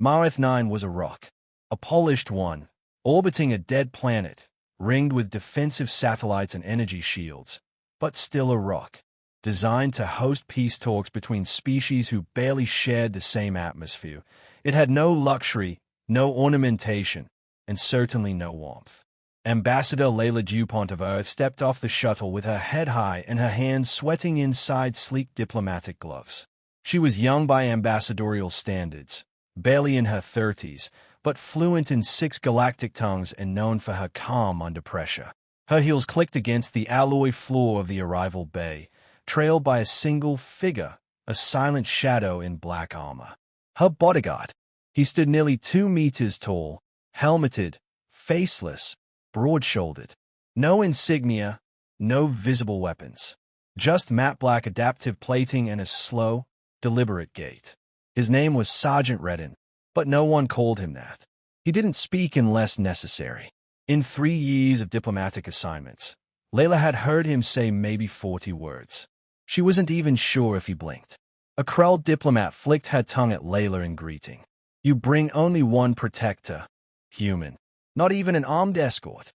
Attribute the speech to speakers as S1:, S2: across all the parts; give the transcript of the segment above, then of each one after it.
S1: Marath 9 was a rock, a polished one, orbiting a dead planet, ringed with defensive satellites and energy shields, but still a rock, designed to host peace talks between species who barely shared the same atmosphere. It had no luxury, no ornamentation, and certainly no warmth. Ambassador Layla DuPont of Earth stepped off the shuttle with her head high and her hands sweating inside sleek diplomatic gloves. She was young by ambassadorial standards, barely in her 30s, but fluent in 6 galactic tongues and known for her calm under pressure. Her heels clicked against the alloy floor of the arrival bay, trailed by a single figure, a silent shadow in black armor. Her bodyguard. He stood nearly 2 meters tall, helmeted, faceless, broad-shouldered. No insignia, no visible weapons. Just matte black adaptive plating and a slow, deliberate gait. His name was Sergeant Reddin, but no one called him that. He didn't speak unless necessary. In 3 years of diplomatic assignments, Layla had heard him say maybe 40 words. She wasn't even sure if he blinked. A Krell diplomat flicked her tongue at Layla in greeting. You bring only one protector, human. Not even an armed escort.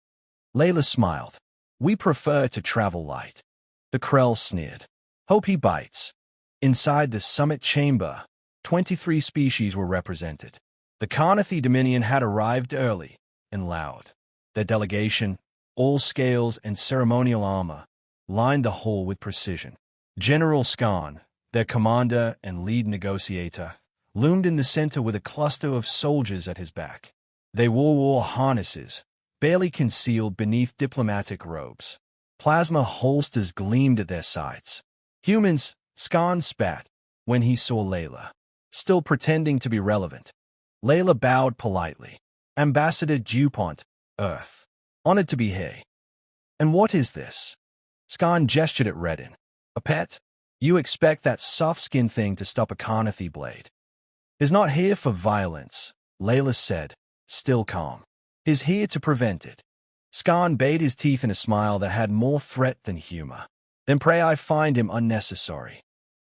S1: Layla smiled. We prefer to travel light. The Krell sneered. Hope he bites. Inside the summit chamber, 23 species were represented. The Karnathi Dominion had arrived early and loud. Their delegation, all scales and ceremonial armor, lined the hall with precision. General Skarn, their commander and lead negotiator, loomed in the center with a cluster of soldiers at his back. They wore war harnesses, barely concealed beneath diplomatic robes. Plasma holsters gleamed at their sides. Humans, Skarn spat when he saw Layla, still pretending to be relevant. Layla bowed politely. Ambassador DuPont, Earth. Honored to be here. And what is this? Skarn gestured at Reddin. A pet? You expect that soft-skinned thing to stop a Karnathi blade. He's not here for violence, Layla said, still calm. He's here to prevent it. Skarn bayed his teeth in a smile that had more threat than humor. Then pray I find him unnecessary.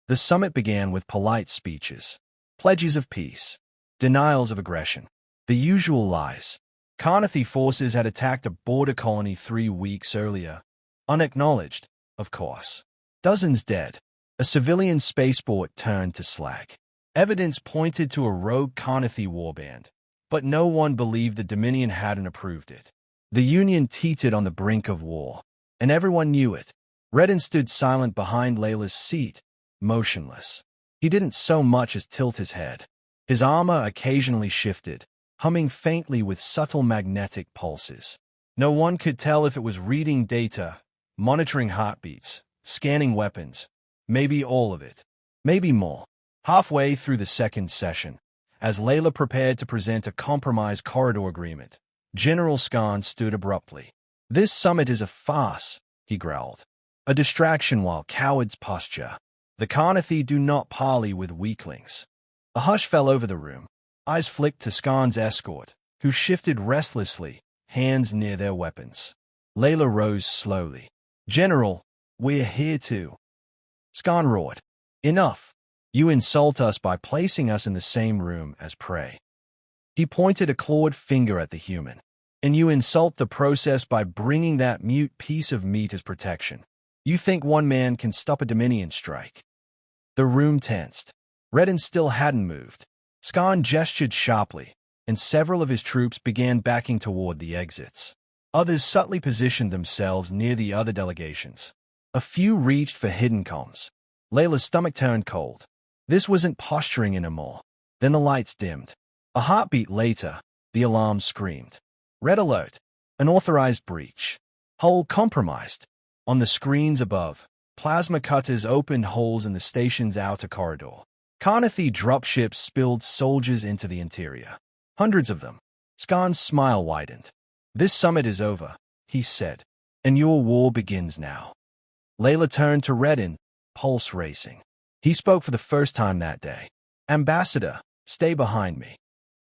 S1: The summit began with polite speeches, pledges of peace, denials of aggression, the usual lies. Karnathi forces had attacked a border colony 3 weeks earlier. Unacknowledged, of course. Dozens dead. A civilian spaceport turned to slag. Evidence pointed to a rogue Karnathi warband, but no one believed the Dominion hadn't approved it. The Union teetered on the brink of war, and everyone knew it. Reddin stood silent behind Layla's seat, motionless. He didn't so much as tilt his head. His armor occasionally shifted, humming faintly with subtle magnetic pulses. No one could tell if it was reading data, monitoring heartbeats, scanning weapons, maybe all of it, maybe more. Halfway through the second session, as Layla prepared to present a compromise corridor agreement, General Skarn stood abruptly. This summit is a farce, he growled. A distraction while cowards posture. The Karnathi do not parley with weaklings. A hush fell over the room. Eyes flicked to Skarn's escort, who shifted restlessly, hands near their weapons. Layla rose slowly. General, we're here too. Skarn roared. Enough. You insult us by placing us in the same room as prey. He pointed a clawed finger at the human. And you insult the process by bringing that mute piece of meat as protection. You think one man can stop a Dominion strike? The room tensed. Reddin still hadn't moved. Skarn gestured sharply, and several of his troops began backing toward the exits. Others subtly positioned themselves near the other delegations. A few reached for hidden comms. Layla's stomach turned cold. This wasn't posturing anymore. Then the lights dimmed. A heartbeat later, the alarm screamed. Red alert. Unauthorized breach. Hull compromised. On the screens above, plasma cutters opened holes in the station's outer corridor. Karnathi dropships spilled soldiers into the interior. Hundreds of them. Skarn's smile widened. This summit is over, he said, and your war begins now. Layla turned to Reddin, pulse racing. He spoke for the first time that day. Ambassador, stay behind me.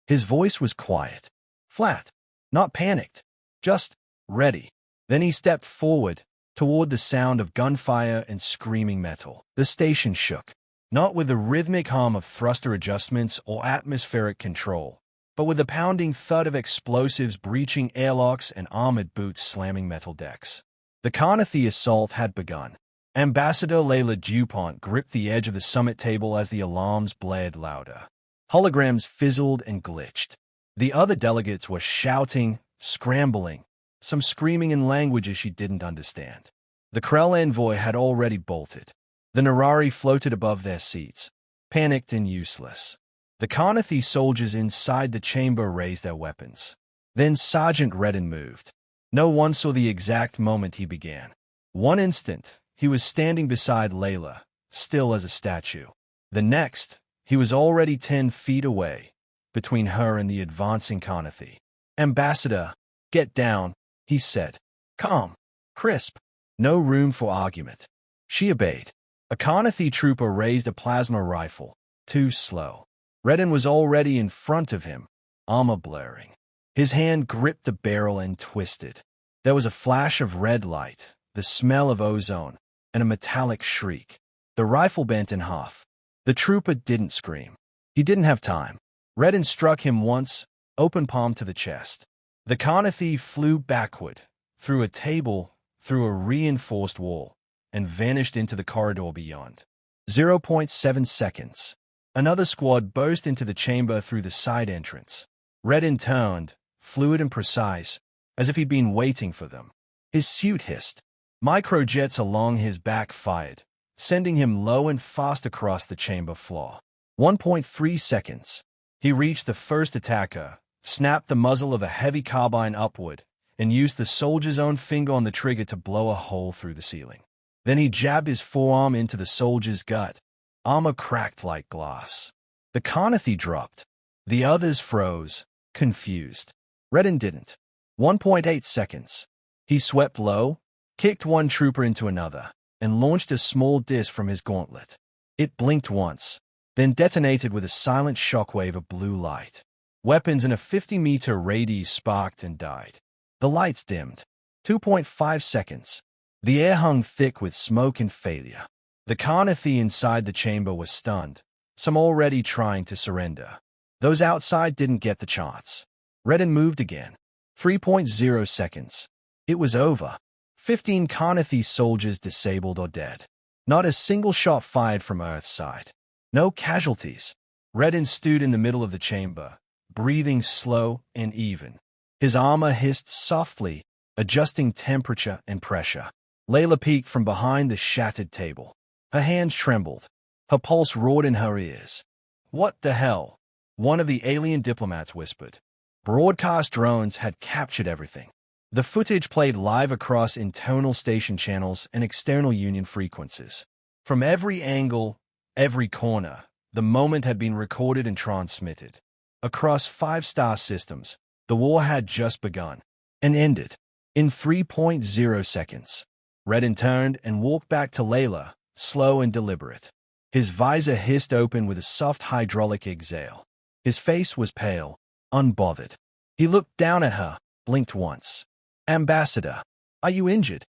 S1: His voice was quiet, flat, not panicked, just ready. Then he stepped forward, toward the sound of gunfire and screaming metal. The station shook. not with the rhythmic hum of thruster adjustments or atmospheric control, but with the pounding thud of explosives breaching airlocks and armored boots slamming metal decks. The Karnathi assault had begun. Ambassador Layla DuPont gripped the edge of the summit table as the alarms blared louder. Holograms fizzled and glitched. The other delegates were shouting, scrambling, some screaming in languages she didn't understand. The Krell envoy had already bolted. The Narari floated above their seats, panicked and useless. The Karnathi soldiers inside the chamber raised their weapons. Then Sergeant Reddin moved. No one saw the exact moment he began. One instant, he was standing beside Layla, still as a statue. The next, he was already 10 feet away, between her and the advancing Karnathi. "Ambassador, get down," he said. Calm, crisp, no room for argument. She obeyed. A Karnathi trooper raised a plasma rifle, too slow. Reddin was already in front of him, armor blurring. His hand gripped the barrel and twisted. There was a flash of red light, the smell of ozone, and a metallic shriek. The rifle bent in half. The trooper didn't scream. He didn't have time. Reddin struck him once, open palm to the chest. The Karnathi flew backward, through a table, through a reinforced wall, and vanished into the corridor beyond. 0.7 seconds. Another squad burst into the chamber through the side entrance. Reddin turned, fluid and precise, as if he'd been waiting for them. His suit hissed. Microjets along his back fired, sending him low and fast across the chamber floor. 1.3 seconds. He reached the first attacker, snapped the muzzle of a heavy carbine upward, and used the soldier's own finger on the trigger to blow a hole through the ceiling. Then he jabbed his forearm into the soldier's gut. Armor cracked like glass. The Karnathi dropped. The others froze, confused. Reddin didn't. 1.8 seconds. He swept low, kicked one trooper into another, and launched a small disc from his gauntlet. It blinked once, then detonated with a silent shockwave of blue light. Weapons in a 50-meter radius sparked and died. The lights dimmed. 2.5 seconds. The air hung thick with smoke and failure. The Karnathi inside the chamber were stunned, some already trying to surrender. Those outside didn't get the chance. Reddin moved again. 3.0 seconds. It was over. 15 Karnathi soldiers disabled or dead. Not a single shot fired from Earth's side. No casualties. Reddin stood in the middle of the chamber, breathing slow and even. His armor hissed softly, adjusting temperature and pressure. Layla peeked from behind the shattered table. Her hands trembled. Her pulse roared in her ears. "What the hell?" one of the alien diplomats whispered. Broadcast drones had captured everything. The footage played live across internal station channels and external Union frequencies. From every angle, every corner, the moment had been recorded and transmitted. Across 5-star systems, the war had just begun and ended in 3.0 seconds. Reddin turned and walked back to Layla, slow and deliberate. His visor hissed open with a soft hydraulic exhale. His face was pale, unbothered. He looked down at her, blinked once. "Ambassador, are you injured?"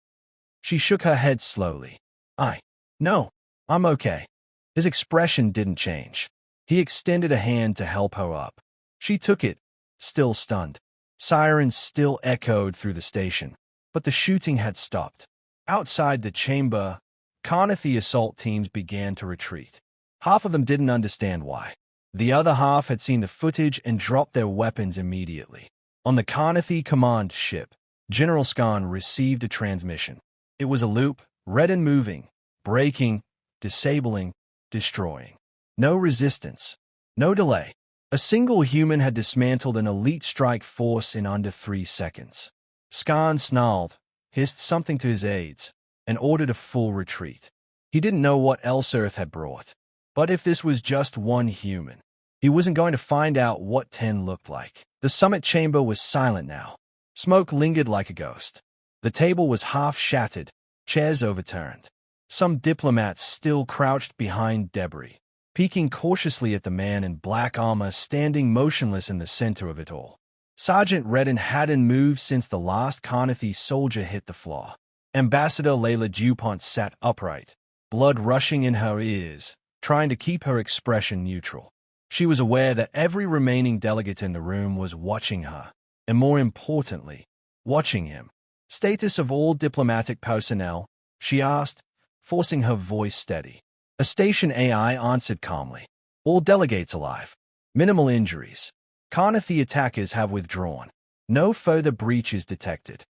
S1: She shook her head slowly. No, I'm okay." His expression didn't change. He extended a hand to help her up. She took it, still stunned. Sirens still echoed through the station, but the shooting had stopped. Outside the chamber, Karnathi assault teams began to retreat. Half of them didn't understand why. The other half had seen the footage and dropped their weapons immediately. On the Karnathi command ship, General Skan received a transmission. It was a loop, Reddin moving, braking, disabling, destroying. No resistance. No delay. A single human had dismantled an elite strike force in under 3 seconds. Skan snarled, hissed something to his aides, and ordered a full retreat. He didn't know what else Earth had brought. But if this was just one human, he wasn't going to find out what 10 looked like. The summit chamber was silent now. Smoke lingered like a ghost. The table was half shattered, chairs overturned. Some diplomats still crouched behind debris, peeking cautiously at the man in black armor standing motionless in the center of it all. Sergeant Reddin hadn't moved since the last Karnathi soldier hit the floor. Ambassador Layla DuPont sat upright, blood rushing in her ears, trying to keep her expression neutral. She was aware that every remaining delegate in the room was watching her, and more importantly, watching him. Status of all diplomatic personnel, she asked, forcing her voice steady. A station AI answered calmly. All delegates alive. Minimal injuries. Karnathi attackers have withdrawn. No further breaches detected.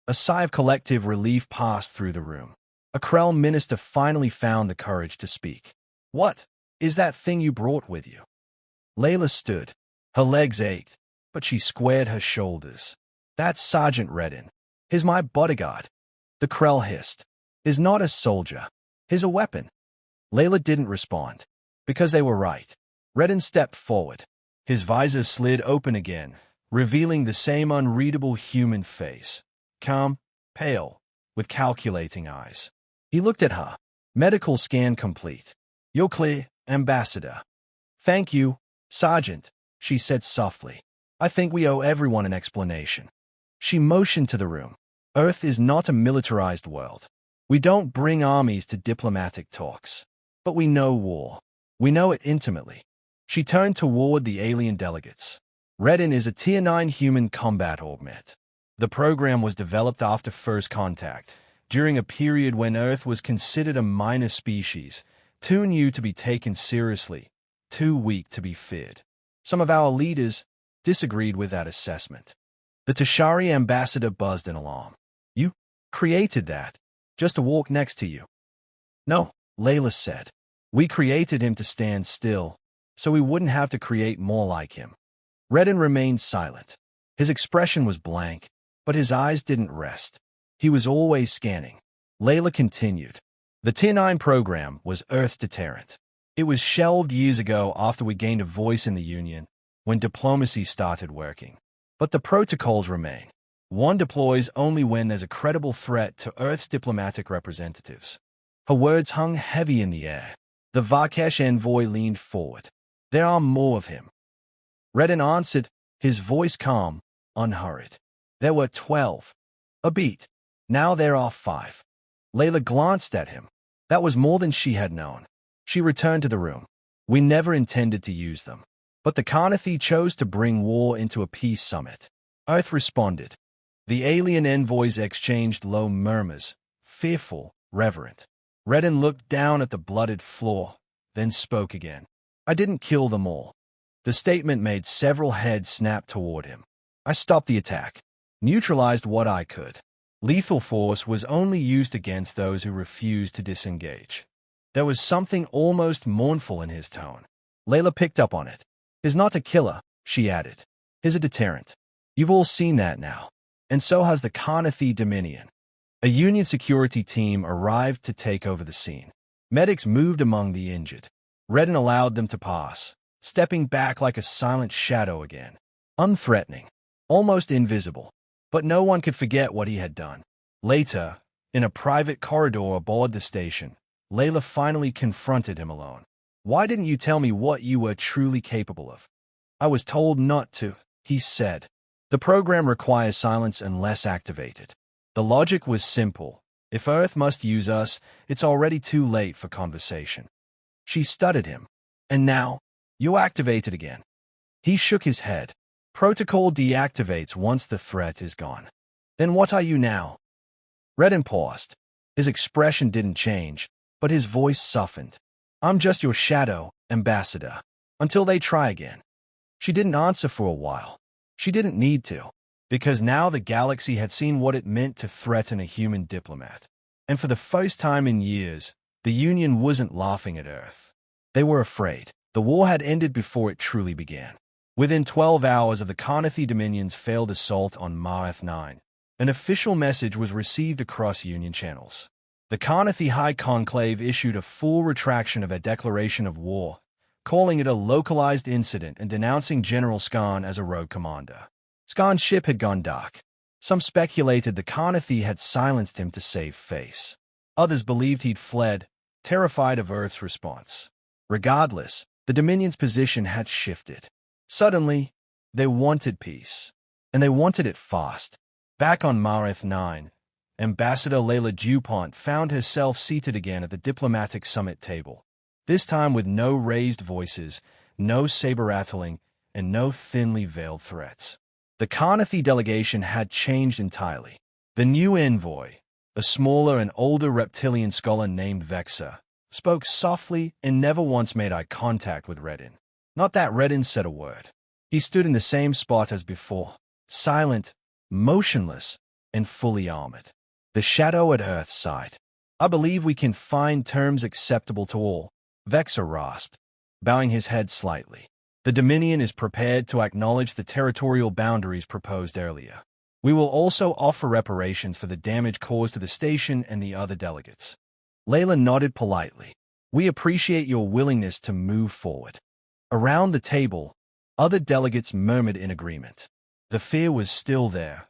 S1: A sigh of collective relief passed through the room. A Krell minister finally found the courage to speak. What is that thing you brought with you? Layla stood. Her legs ached, but she squared her shoulders. That's Sergeant Reddin. He's my bodyguard. The Krell hissed. He's not a soldier. He's a weapon. Layla didn't respond. Because they were right. Reddin stepped forward. His visor slid open again, revealing the same unreadable human face. Calm, pale, with calculating eyes. He looked at her. Medical scan complete. You're clear, Ambassador. Thank you, Sergeant, she said softly. I think we owe everyone an explanation. She motioned to the room. Earth is not a militarized world. We don't bring armies to diplomatic talks. But we know war. We know it intimately. She turned toward the alien delegates. Reddin is a Tier 9 human combat augment. The program was developed after first contact, during a period when Earth was considered a minor species, too new to be taken seriously, too weak to be feared. Some of our leaders disagreed with that assessment. The Tashari ambassador buzzed in alarm. You created that, just to walk next to you. No, Layla said. We created him to stand still, so we wouldn't have to create more like him. Reddin remained silent. His expression was blank, but his eyes didn't rest. He was always scanning. Layla continued. The Tier 9 program was Earth's deterrent. It was shelved years ago after we gained a voice in the Union, when diplomacy started working. But the protocols remain. One deploys only when there's a credible threat to Earth's diplomatic representatives. Her words hung heavy in the air. The Vakesh envoy leaned forward. There are more of him. Reddin answered, his voice calm, unhurried. There were 12. A beat. Now there are 5. Layla glanced at him. That was more than she had known. She returned to the room. We never intended to use them. But the Karnathi chose to bring war into a peace summit. Earth responded. The alien envoys exchanged low murmurs, fearful, reverent. Reddin looked down at the blooded floor, then spoke again. I didn't kill them all. The statement made several heads snap toward him. I stopped the attack, neutralized what I could. Lethal force was only used against those who refused to disengage. There was something almost mournful in his tone. Layla picked up on it. He's not a killer, she added. He's a deterrent. You've all seen that now. And so has the Karnathi Dominion. A Union security team arrived to take over the scene. Medics moved among the injured. Reddin allowed them to pass, stepping back like a silent shadow again. Unthreatening, almost invisible. But no one could forget what he had done. Later, in a private corridor aboard the station, Layla finally confronted him alone. Why didn't you tell me what you were truly capable of? I was told not to, he said. The program requires silence unless activated. The logic was simple. If Earth must use us, it's already too late for conversation. She studied him. And now, you activated again. He shook his head. Protocol deactivates once the threat is gone. Then what are you now? Reddin paused. His expression didn't change, but his voice softened. I'm just your shadow, Ambassador, until they try again. She didn't answer for a while. She didn't need to, because now the galaxy had seen what it meant to threaten a human diplomat. And for the first time in years, the Union wasn't laughing at Earth. They were afraid. The war had ended before it truly began. Within 12 hours of the Karnathi Dominion's failed assault on Ma'arth 9, an official message was received across Union channels. The Karnathi High Conclave issued a full retraction of a declaration of war, calling it a localized incident and denouncing General Skan as a rogue commander. Skan's ship had gone dark. Some speculated the Karnathi had silenced him to save face. Others believed he'd fled, terrified of Earth's response. Regardless, the Dominion's position had shifted. Suddenly, they wanted peace, and they wanted it fast. Back on Ma'arth 9, Ambassador Layla DuPont found herself seated again at the diplomatic summit table. this time with no raised voices, no saber-rattling, and no thinly veiled threats. The Karnathi delegation had changed entirely. The new envoy, a smaller and older reptilian scholar named Vexer, spoke softly and never once made eye contact with Reddin. Not that Reddin said a word. He stood in the same spot as before, silent, motionless, and fully armored. The shadow at Earth's side. I believe we can find terms acceptable to all, Vexer rasped, bowing his head slightly. The Dominion is prepared to acknowledge the territorial boundaries proposed earlier. We will also offer reparations for the damage caused to the station and the other delegates. Layla nodded politely. We appreciate your willingness to move forward. Around the table, other delegates murmured in agreement. The fear was still there,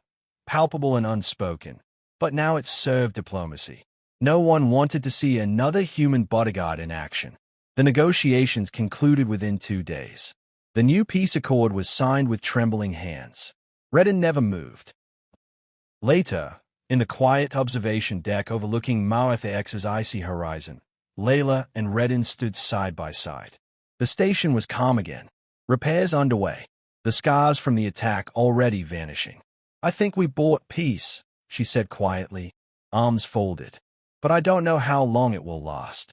S1: palpable and unspoken, but now it served diplomacy. No one wanted to see another human bodyguard in action. The negotiations concluded within 2 days. The new peace accord was signed with trembling hands. Reddin never moved. Later, in the quiet observation deck overlooking Marath X's icy horizon, Layla and Reddin stood side by side. The station was calm again. Repairs underway. The scars from the attack already vanishing. I think we bought peace, she said quietly, arms folded. But I don't know how long it will last.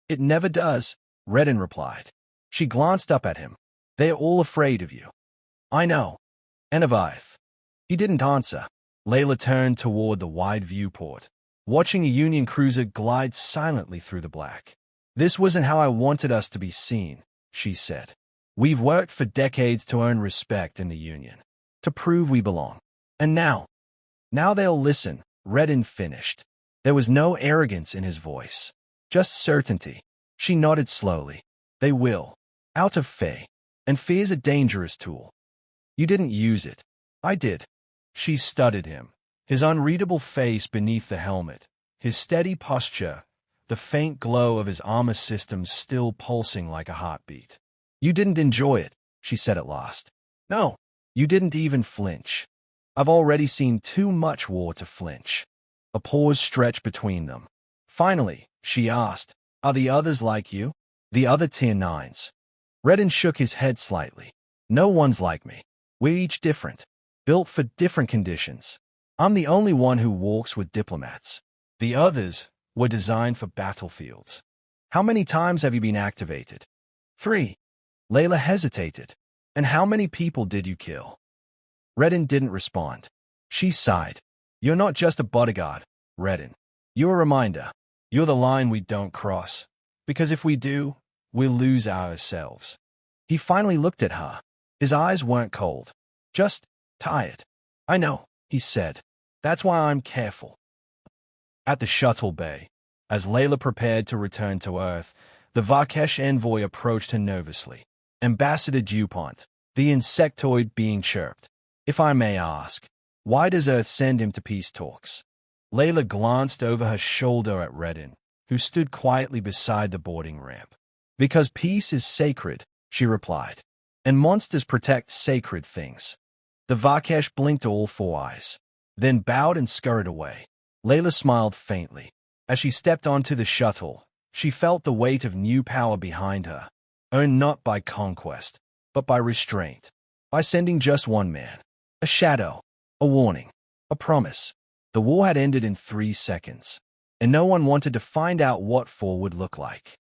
S1: It never does, Reddin replied. She glanced up at him. They are all afraid of you. I know. And of Ith. He didn't answer. Layla turned toward the wide viewport, watching a Union cruiser glide silently through the black. This wasn't how I wanted us to be seen, she said. We've worked for decades to earn respect in the Union, to prove we belong. And now they'll listen, Reddin finished. There was no arrogance in his voice, just certainty. She nodded slowly. They will, out of fear. And fear's a dangerous tool. You didn't use it. I did. She studied him, his unreadable face beneath the helmet, his steady posture, the faint glow of his armor systems still pulsing like a heartbeat. You didn't enjoy it, she said at last. No, you didn't even flinch. I've already seen too much war to flinch. A pause stretched between them. Finally, she asked, are the others like you? The other Tier 9s? Reddin shook his head slightly. No one's like me. We're each different, built for different conditions. I'm the only one who walks with diplomats. The others were designed for battlefields. How many times have you been activated? 3. Layla hesitated. And how many people did you kill? Reddin didn't respond. She sighed. You're not just a bodyguard, Reddin. You're a reminder. You're the line we don't cross. Because if we do, we'll lose ourselves. He finally looked at her. His eyes weren't cold, just tired. I know, he said. That's why I'm careful. At the shuttle bay, as Layla prepared to return to Earth, the Varkesh envoy approached her nervously. Ambassador DuPont, the insectoid being chirped. If I may ask, why does Earth send him to peace talks? Layla glanced over her shoulder at Reddin, who stood quietly beside the boarding ramp. Because peace is sacred, she replied, and monsters protect sacred things. The Varkesh blinked all 4 eyes, then bowed and scurried away. Layla smiled faintly. As she stepped onto the shuttle, she felt the weight of new power behind her, earned not by conquest, but by restraint, by sending just one man. A shadow, a warning, a promise. The war had ended in 3 seconds, and no one wanted to find out what 4 would look like.